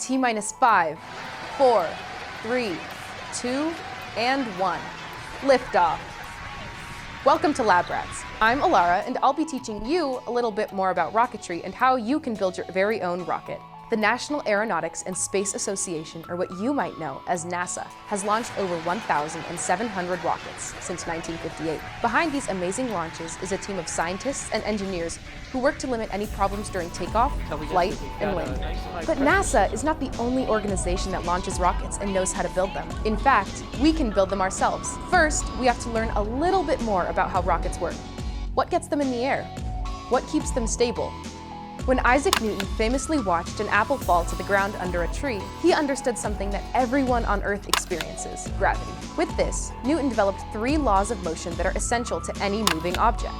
T-minus 5, 4, 3, 2, and 1. Liftoff. Welcome to LabRats. I'm Alara, and I'll be teaching you a little bit more about rocketry and how you can build your very own rocket. The National Aeronautics and Space Association, or what you might know as NASA, has launched over 1,700 rockets since 1958. Behind these amazing launches is a team of scientists and engineers who work to limit any problems during takeoff, flight, and landing. But NASA is not the only organization that launches rockets and knows how to build them. In fact, we can build them ourselves. First, we have to learn a little bit more about how rockets work. What gets them in the air? What keeps them stable? When Isaac Newton famously watched an apple fall to the ground under a tree, he understood something that everyone on Earth experiences: gravity. With this, Newton developed 3 laws of motion that are essential to any moving object.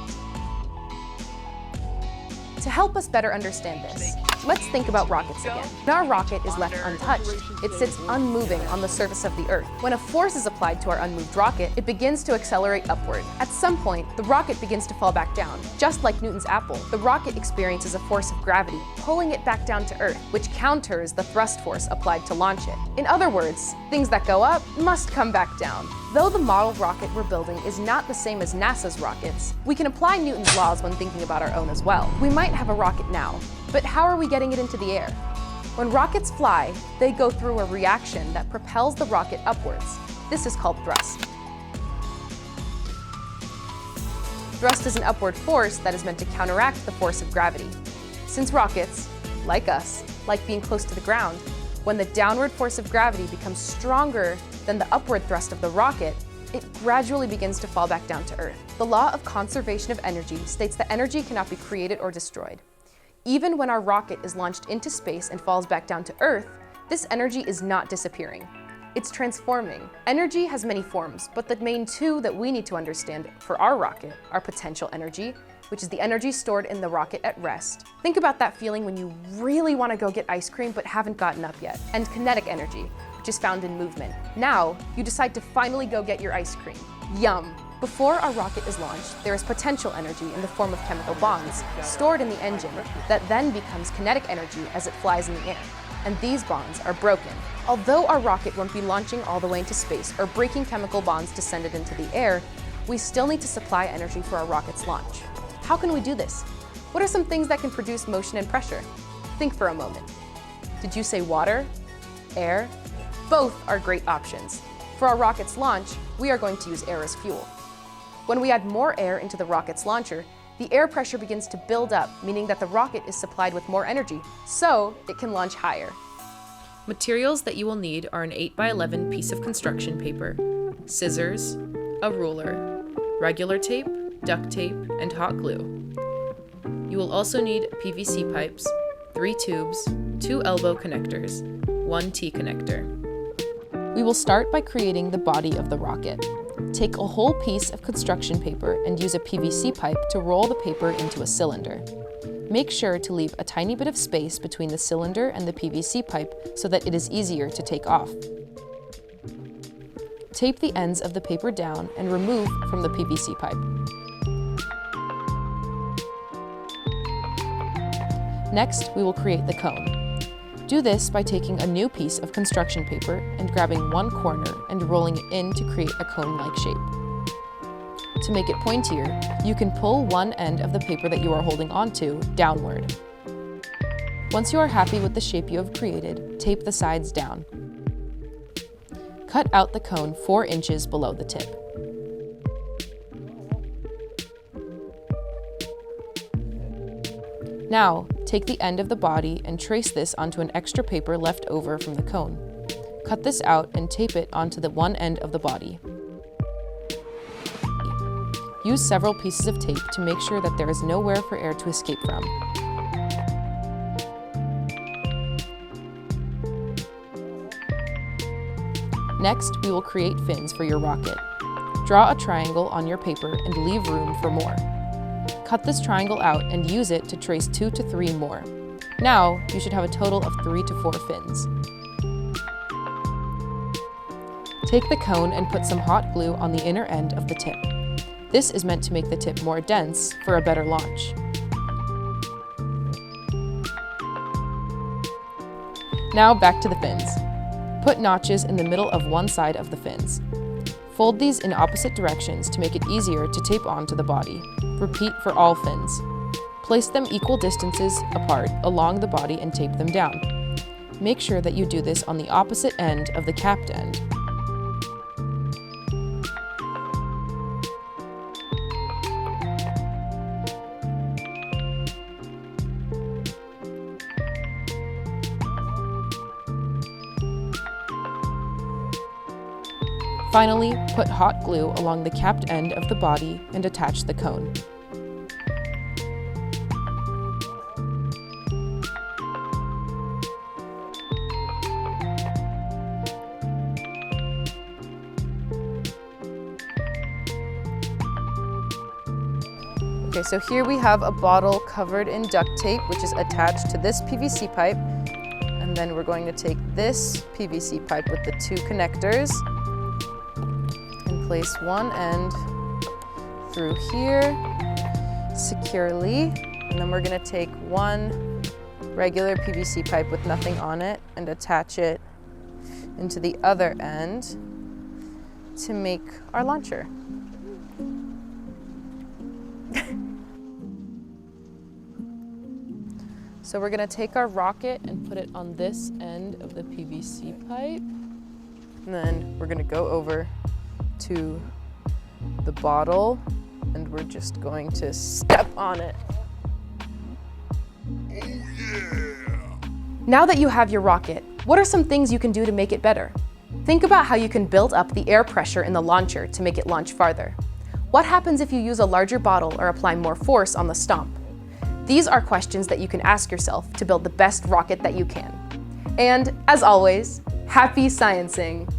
To help us better understand this, let's think about rockets again. When our rocket is left untouched, it sits unmoving on the surface of the Earth. When a force is applied to our unmoved rocket, it begins to accelerate upward. At some point, the rocket begins to fall back down. Just like Newton's apple, the rocket experiences a force of gravity, pulling it back down to Earth, which counters the thrust force applied to launch it. In other words, things that go up must come back down. Though the model rocket we're building is not the same as NASA's rockets, we can apply Newton's laws when thinking about our own as well. We might have a rocket now, but how are we getting it into the air? When rockets fly, they go through a reaction that propels the rocket upwards. This is called thrust. Thrust is an upward force that is meant to counteract the force of gravity. Since rockets, like us, like being close to the ground, when the downward force of gravity becomes stronger than the upward thrust of the rocket, it gradually begins to fall back down to Earth. The law of conservation of energy states that energy cannot be created or destroyed. Even when our rocket is launched into space and falls back down to Earth, this energy is not disappearing. It's transforming. Energy has many forms, but the main 2 that we need to understand for our rocket are potential energy, which is the energy stored in the rocket at rest. Think about that feeling when you really want to go get ice cream but haven't gotten up yet. And kinetic energy, which is found in movement. Now, you decide to finally go get your ice cream. Yum! Before our rocket is launched, there is potential energy in the form of chemical bonds stored in the engine that then becomes kinetic energy as it flies in the air. And these bonds are broken. Although our rocket won't be launching all the way into space or breaking chemical bonds to send it into the air, we still need to supply energy for our rocket's launch. How can we do this? What are some things that can produce motion and pressure? Think for a moment. Did you say water? Air? Both are great options. For our rocket's launch, we are going to use air as fuel. When we add more air into the rocket's launcher, the air pressure begins to build up, meaning that the rocket is supplied with more energy, so it can launch higher. Materials that you will need are an 8x11 piece of construction paper, scissors, a ruler, regular tape, duct tape, and hot glue. You will also need PVC pipes, 3 tubes, 2 elbow connectors, 1 T-connector. We will start by creating the body of the rocket. Take a whole piece of construction paper and use a PVC pipe to roll the paper into a cylinder. Make sure to leave a tiny bit of space between the cylinder and the PVC pipe so that it is easier to take off. Tape the ends of the paper down and remove from the PVC pipe. Next, we will create the cone. Do this by taking a new piece of construction paper and grabbing one corner and rolling it in to create a cone-like shape. To make it pointier, you can pull one end of the paper that you are holding onto downward. Once you are happy with the shape you have created, tape the sides down. Cut out the cone 4 inches below the tip. Now, take the end of the body and trace this onto an extra paper left over from the cone. Cut this out and tape it onto the one end of the body. Use several pieces of tape to make sure that there is nowhere for air to escape from. Next, we will create fins for your rocket. Draw a triangle on your paper and leave room for more. Cut this triangle out and use it to trace 2 to 3 more. Now, you should have a total of 3 to 4 fins. Take the cone and put some hot glue on the inner end of the tip. This is meant to make the tip more dense for a better launch. Now back to the fins. Put notches in the middle of one side of the fins. Fold these in opposite directions to make it easier to tape onto the body. Repeat for all fins. Place them equal distances apart along the body and tape them down. Make sure that you do this on the opposite end of the capped end. Finally, put hot glue along the capped end of the body and attach the cone. Okay, so here we have a bottle covered in duct tape, which is attached to this PVC pipe. And then we're going to take this PVC pipe with the two connectors and place one end through here securely. And then we're going to take one regular PVC pipe with nothing on it and attach it into the other end to make our launcher. So we're gonna take our rocket and put it on this end of the PVC pipe. And then we're gonna go over to the bottle and we're just going to step on it. Oh yeah! Now that you have your rocket, what are some things you can do to make it better? Think about how you can build up the air pressure in the launcher to make it launch farther. What happens if you use a larger bottle or apply more force on the stomp? These are questions that you can ask yourself to build the best rocket that you can. And as always, happy sciencing!